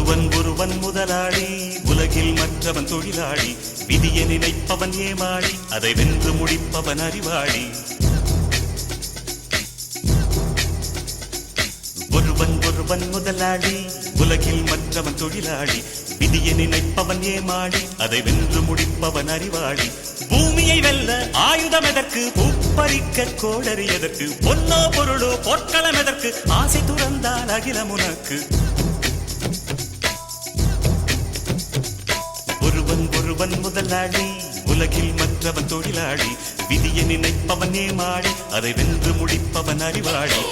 ஒருவன் முதலாளி, உலகில் மற்றவன் தொழிலாளி. விதியை நினைப்பவன் ஏமாளி, அதை வென்று முடிப்பவன் அறிவாளி. ஒருவன் முதலாளி, உலகில் மற்றவன் தொழிலாளி. விதியை நினைப்பவன் ஏமாளி, அதை வென்று முடிப்பவன் அறிவாளி. பூமியை வெல்ல ஆயுதம் எதற்கு, பூப்பறிக்க கோடரி எதற்கு, பொன்னோ பொருளோ பொற்களம் எதற்கு, ஆசை துறந்தால் அகிலம் உனக்கு. ஒருவன் முதலாளி, உலகில் மற்றவன் தொழிலாளி. விதியை நினைப்பவன் ஏமாளி, அதை வென்று முடிப்பவன் அறிவாளி.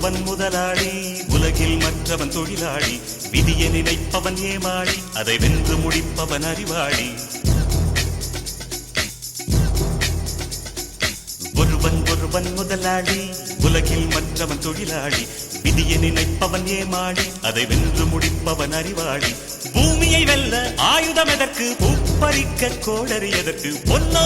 ஒருவன் முதலாளி, உலகில் மற்றவன் தொழிலாளி. விதியை நினைப்பவன் ஏமாளி, அதை வென்று முடிப்பவன் அறிவாளி. ஒருவன் முதலாளி, உலகில் மற்றவன் தொழிலாளி. விதியை நினைப்பவன் ஏமாளி, அதை வென்று முடிப்பவன் அறிவாளி. பூமியை வெல்ல ஆயுதம் எதற்கு, பூப்பறிக்க கோடரி எதற்கு, பொன்னோ